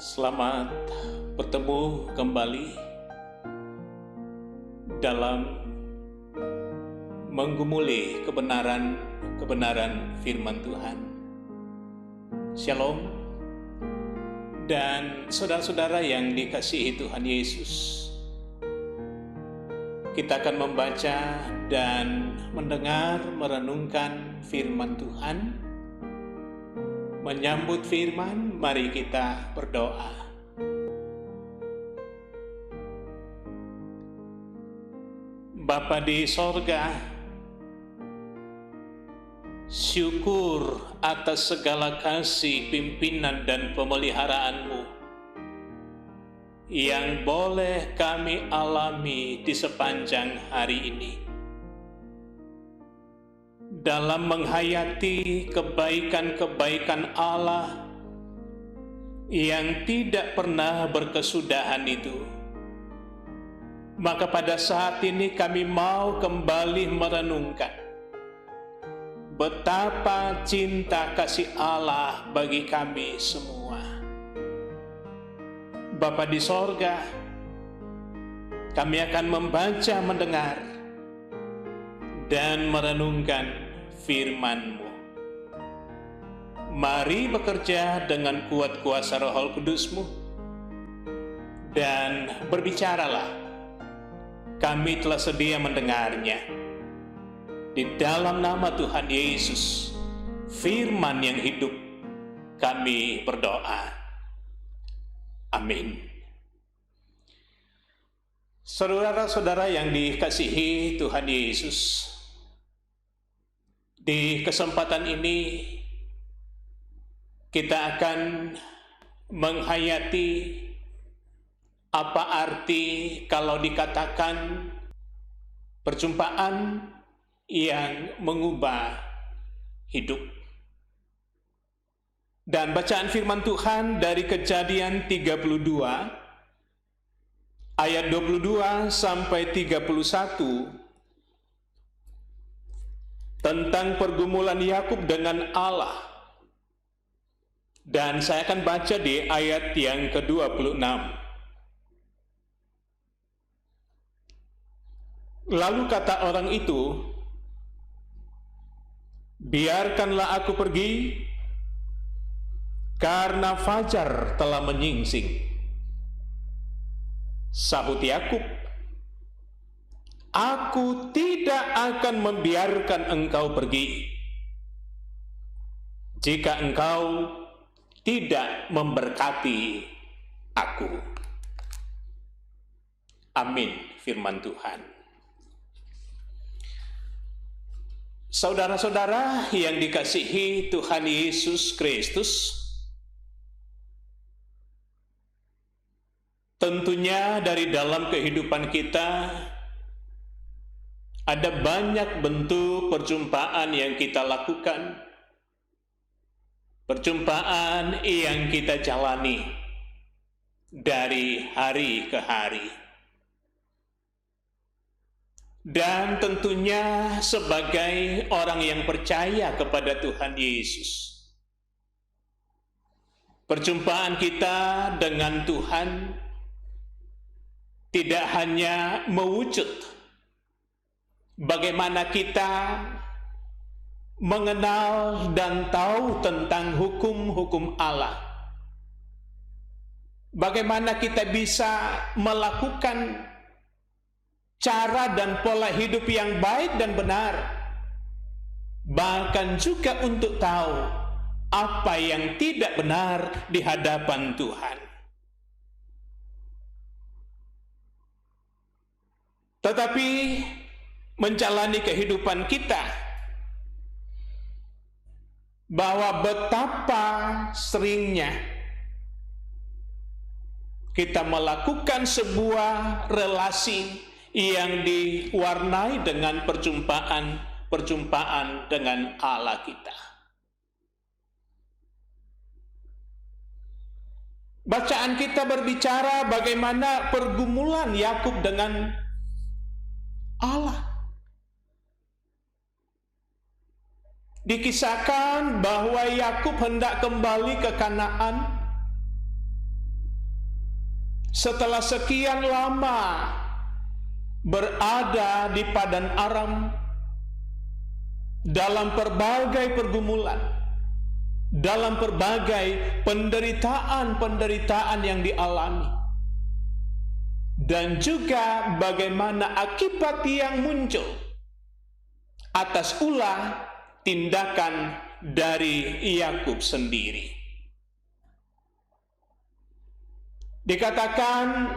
Selamat bertemu kembali dalam menggumuli kebenaran firman Tuhan. Shalom dan saudara-saudara yang dikasihi Tuhan Yesus. Kita akan membaca dan mendengar merenungkan firman Tuhan. Menyambut firman, mari kita berdoa. Bapa di sorga, syukur atas segala kasih, pimpinan, dan pemeliharaan-Mu yang boleh kami alami di sepanjang hari ini. Dalam menghayati kebaikan-kebaikan Allah yang tidak pernah berkesudahan itu, maka pada saat ini kami mau kembali merenungkan betapa cinta kasih Allah bagi kami semua. Bapa di sorga, kami akan membaca, mendengar, dan merenungkan firman-Mu. Mari bekerja dengan kuat kuasa Roh Kudus-Mu dan berbicaralah. Kami telah sedia mendengarnya. Di dalam nama Tuhan Yesus, firman yang hidup, kami berdoa. Amin. Saudara-saudara yang dikasihi Tuhan Yesus, di kesempatan ini kita akan menghayati apa arti kalau dikatakan perjumpaan yang mengubah hidup. Dan bacaan firman Tuhan dari Kejadian 32 ayat 22 sampai 31 tentang pergumulan Yakub dengan Allah. Dan saya akan baca di ayat yang ke-26. Lalu kata orang itu, "Biarkanlah aku pergi, karena fajar telah menyingsing." Sahut Yakub, "Aku tidak akan membiarkan engkau pergi jika engkau tidak memberkati aku." Amin, firman Tuhan. Saudara-saudara yang dikasihi Tuhan Yesus Kristus, tentunya dari dalam kehidupan kita ada banyak bentuk perjumpaan yang kita lakukan, perjumpaan yang kita jalani dari hari ke hari. Dan tentunya sebagai orang yang percaya kepada Tuhan Yesus, perjumpaan kita dengan Tuhan tidak hanya mewujud bagaimana kita mengenal dan tahu tentang hukum-hukum Allah, bagaimana kita bisa melakukan cara dan pola hidup yang baik dan benar, bahkan juga untuk tahu apa yang tidak benar di hadapan Tuhan. Tetapi menjalani kehidupan kita, bahwa betapa seringnya kita melakukan sebuah relasi yang diwarnai dengan perjumpaan dengan Allah kita. Bacaan kita berbicara bagaimana pergumulan Yakub dengan Allah. Dikisahkan bahwa Yakub hendak kembali ke Kanaan setelah sekian lama berada di padang Aram dalam berbagai pergumulan, dalam berbagai penderitaan-penderitaan yang dialami, dan juga bagaimana akibat yang muncul atas ulah tindakan dari Yakub sendiri. Dikatakan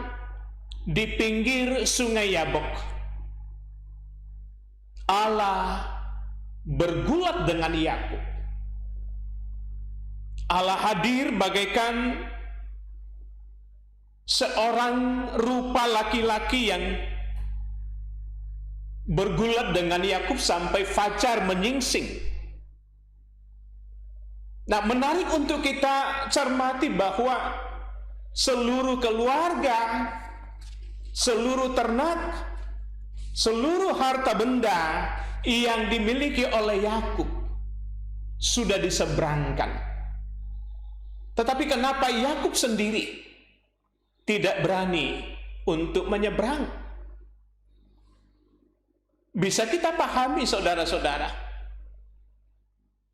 di pinggir sungai Yabok, Allah bergulat dengan Yakub. Allah hadir bagaikan seorang rupa laki-laki yang bergulat dengan Yakub sampai fajar menyingsing. Nah, menarik untuk kita cermati bahwa seluruh keluarga, seluruh ternak, seluruh harta benda yang dimiliki oleh Yakub sudah diseberangkan. Tetapi kenapa Yakub sendiri tidak berani untuk menyeberang? Bisa kita pahami, saudara-saudara,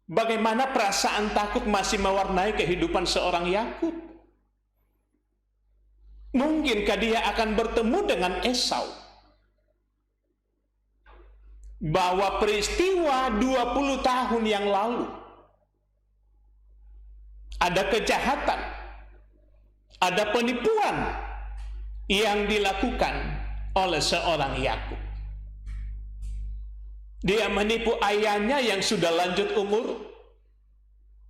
bagaimana perasaan takut masih mewarnai kehidupan seorang Yakub. Mungkinkah dia akan bertemu dengan Esau? Bahwa peristiwa 20 tahun yang lalu ada kejahatan, ada penipuan yang dilakukan oleh seorang Yakub. Dia menipu ayahnya yang sudah lanjut umur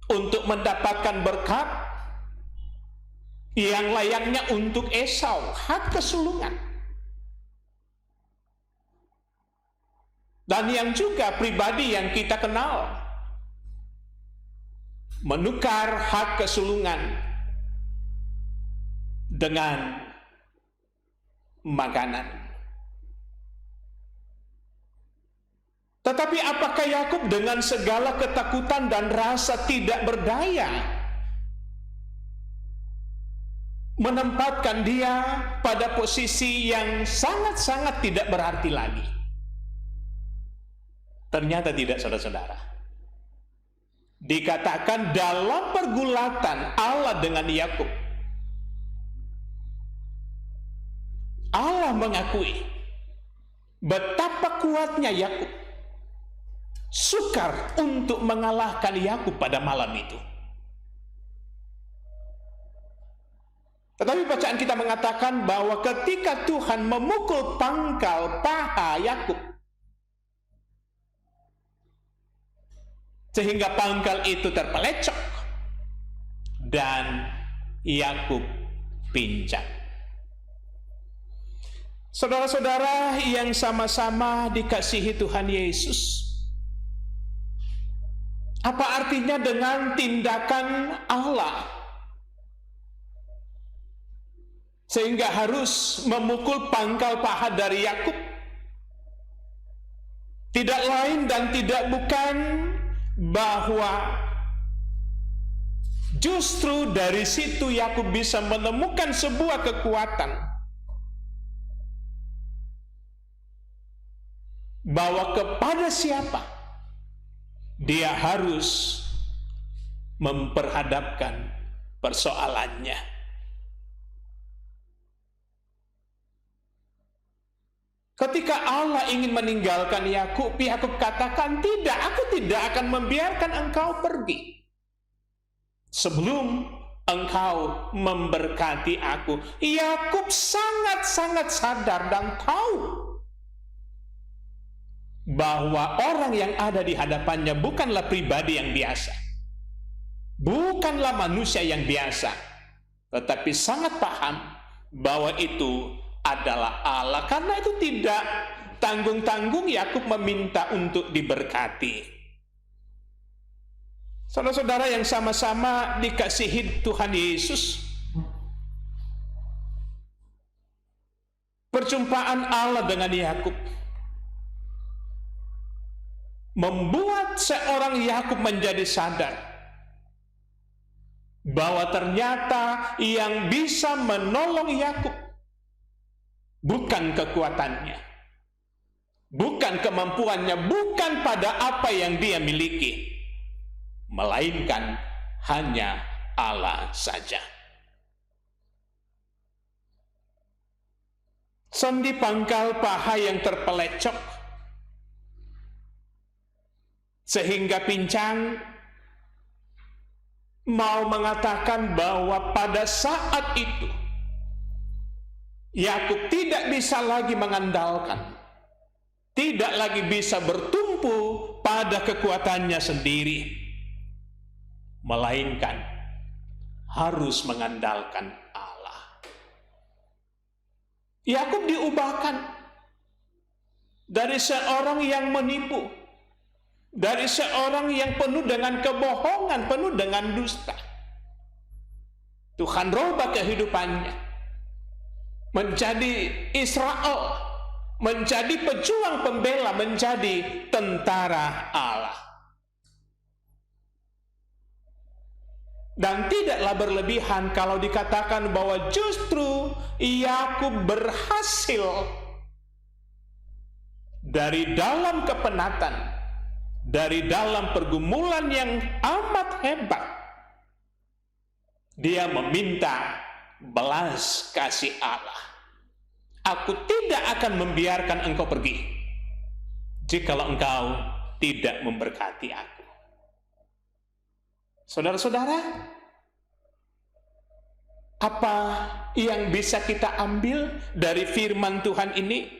untuk mendapatkan berkat yang layaknya untuk Esau, hak kesulungan. Dan yang juga pribadi yang kita kenal, menukar hak kesulungan dengan makanan. Tetapi apakah Yakub dengan segala ketakutan dan rasa tidak berdaya menempatkan dia pada posisi yang sangat-sangat tidak berarti lagi? Ternyata tidak, saudara-saudara. Dikatakan dalam pergulatan Allah dengan Yakub, Allah mengakui betapa kuatnya Yakub, sukar untuk mengalahkan Yakub pada malam itu. Tetapi bacaan kita mengatakan bahwa ketika Tuhan memukul pangkal paha Yakub, sehingga pangkal itu terpelecok dan Yakub pincang. Saudara-saudara yang sama-sama dikasihi Tuhan Yesus, apa artinya dengan tindakan Allah sehingga harus memukul pangkal paha dari Yakub? Tidak lain dan tidak bukan bahwa justru dari situ Yakub bisa menemukan sebuah kekuatan bahwa kepada siapa dia harus memperhadapkan persoalannya. Ketika Allah ingin meninggalkan Yakub, Yakub katakan, "Tidak, aku tidak akan membiarkan engkau pergi sebelum engkau memberkati aku." Yakub sangat-sangat sadar dan tahu bahwa orang yang ada di hadapannya bukanlah pribadi yang biasa, bukanlah manusia yang biasa, tetapi sangat paham bahwa itu adalah Allah. Karena itu tidak tanggung-tanggung Yakub meminta untuk diberkati. Saudara-saudara yang sama-sama dikasihi Tuhan Yesus, perjumpaan Allah dengan Yakub membuat seorang Yakub menjadi sadar bahwa ternyata yang bisa menolong Yakub bukan kekuatannya, bukan kemampuannya, bukan pada apa yang dia miliki, melainkan hanya Allah saja. Sendi pangkal paha yang terpelecok sehingga pincang mau mengatakan bahwa pada saat itu Yakub tidak bisa lagi mengandalkan, tidak lagi bisa bertumpu pada kekuatannya sendiri, melainkan harus mengandalkan Allah. Yakub diubahkan dari seorang yang menipu, dari seorang yang penuh dengan kebohongan, penuh dengan dusta. Tuhan rubah kehidupannya menjadi Israel, menjadi pejuang pembela, menjadi tentara Allah. Dan tidaklah berlebihan kalau dikatakan bahwa justru Yakub berhasil dari dalam kepenatan, dari dalam pergumulan yang amat hebat, dia meminta belas kasih Allah. Aku tidak akan membiarkan engkau pergi jikalau engkau tidak memberkati aku. Saudara-saudara, apa yang bisa kita ambil dari firman Tuhan ini?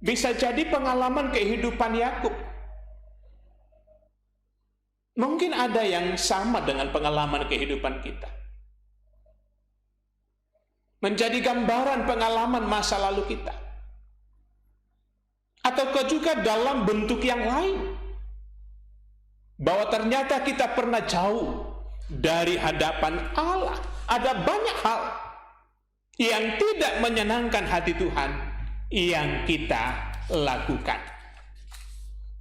Bisa jadi pengalaman kehidupan Yakub. Mungkin ada yang sama dengan pengalaman kehidupan kita. Menjadi gambaran pengalaman masa lalu kita. Ataukah juga dalam bentuk yang lain. Bahwa ternyata kita pernah jauh dari hadapan Allah. Ada banyak hal yang tidak menyenangkan hati Tuhan yang kita lakukan.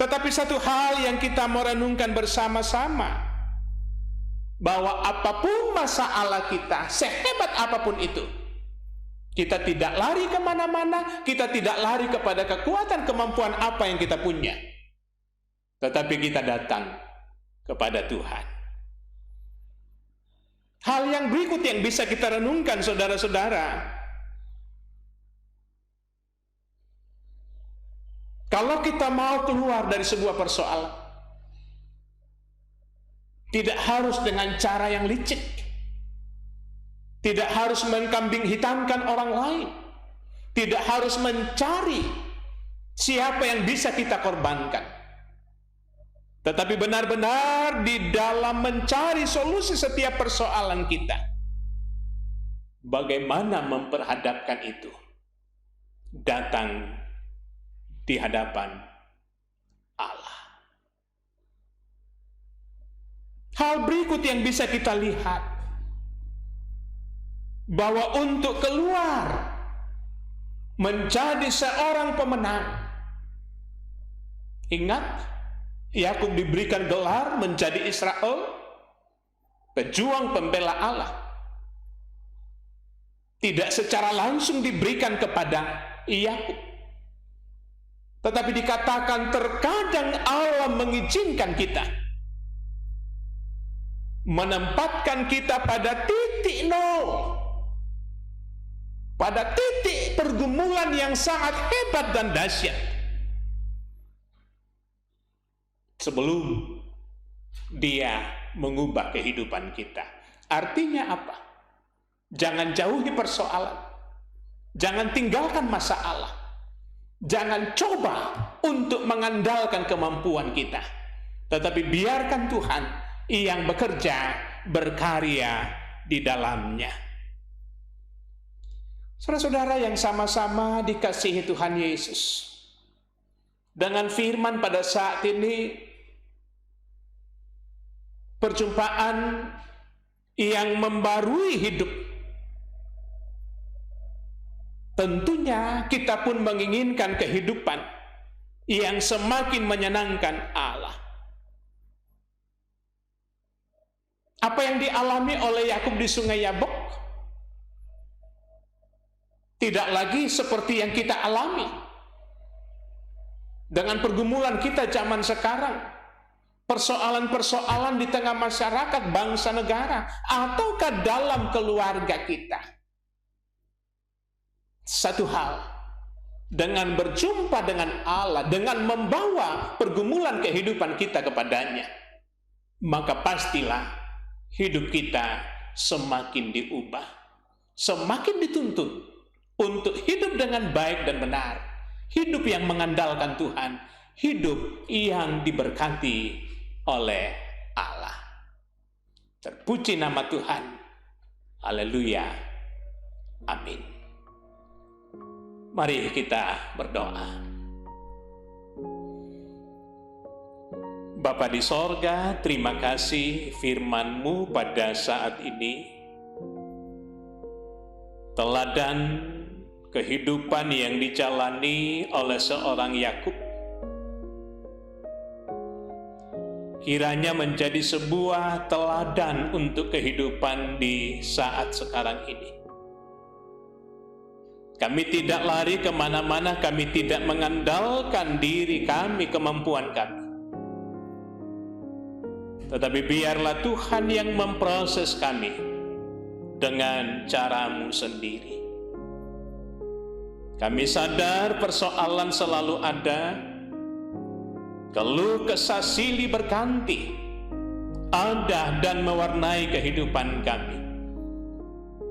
Tetapi satu hal yang kita mau renungkan bersama-sama, bahwa apapun masalah kita, sehebat apapun itu, kita tidak lari kemana-mana, kita tidak lari kepada kekuatan kemampuan apa yang kita punya, tetapi kita datang kepada Tuhan. Hal yang berikut yang bisa kita renungkan, saudara-saudara, kalau kita mau keluar dari sebuah persoalan, tidak harus dengan cara yang licik, tidak harus mengkambing hitamkan orang lain, tidak harus mencari siapa yang bisa kita korbankan, tetapi benar-benar di dalam mencari solusi setiap persoalan kita, bagaimana memperhadapkan itu, datang di hadapan Allah. Hal berikut yang bisa kita lihat, bahwa untuk keluar menjadi seorang pemenang, ingat, Yakub diberikan gelar menjadi Israel, pejuang pembela Allah. Tidak secara langsung diberikan kepada Yakub, tetapi dikatakan terkadang Allah mengizinkan kita, menempatkan kita pada titik nol, pada titik pergumulan yang sangat hebat dan dahsyat, sebelum Dia mengubah kehidupan kita. Artinya apa? Jangan jauhi persoalan, jangan tinggalkan masalah, jangan coba untuk mengandalkan kemampuan kita, tetapi biarkan Tuhan yang bekerja, berkarya di dalamnya. Saudara-saudara yang sama-sama dikasihi Tuhan Yesus, dengan firman pada saat ini, perjumpaan yang membarui hidup, tentunya kita pun menginginkan kehidupan yang semakin menyenangkan Allah. Apa yang dialami oleh Yakub di Sungai Yabok tidak lagi seperti yang kita alami. Dengan pergumulan kita zaman sekarang, persoalan-persoalan di tengah masyarakat, bangsa, negara, ataukah dalam keluarga kita. Satu hal, dengan berjumpa dengan Allah, dengan membawa pergumulan kehidupan kita kepadanya, maka pastilah hidup kita semakin diubah, semakin dituntut untuk hidup dengan baik dan benar, hidup yang mengandalkan Tuhan, hidup yang diberkati oleh Allah. Terpuji nama Tuhan. Haleluya. Amin. Mari kita berdoa. Bapa di sorga, terima kasih firman-Mu pada saat ini. Teladan kehidupan yang dijalani oleh seorang Yakub kiranya menjadi sebuah teladan untuk kehidupan di saat sekarang ini. Kami tidak lari kemana-mana, kami tidak mengandalkan diri kami, kemampuan kami. Tetapi biarlah Tuhan yang memproses kami dengan cara-Mu sendiri. Kami sadar persoalan selalu ada, keluh kesah silih berganti, ada dan mewarnai kehidupan kami.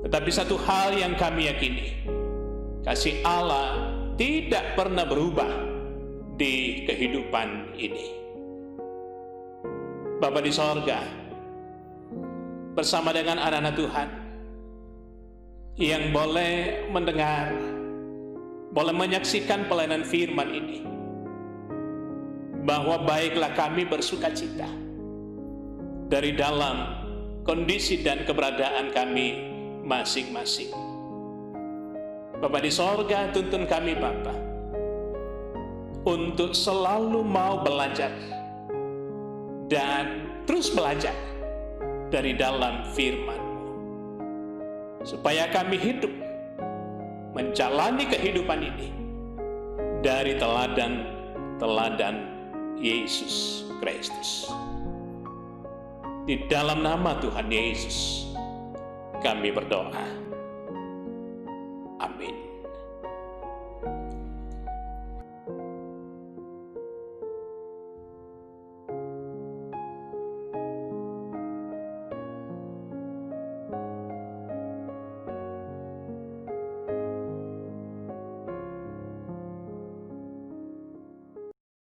Tetapi satu hal yang kami yakini, kasih Allah tidak pernah berubah di kehidupan ini. Bapa di sorga, bersama dengan anak-anak Tuhan yang boleh mendengar, boleh menyaksikan pelayanan firman ini, bahwa baiklah kami bersukacita dari dalam kondisi dan keberadaan kami masing-masing. Bapa di sorga, tuntun kami Bapa untuk selalu mau belajar dan terus belajar dari dalam firman-Mu, supaya kami hidup menjalani kehidupan ini dari teladan Yesus Kristus. Di dalam nama Tuhan Yesus kami berdoa.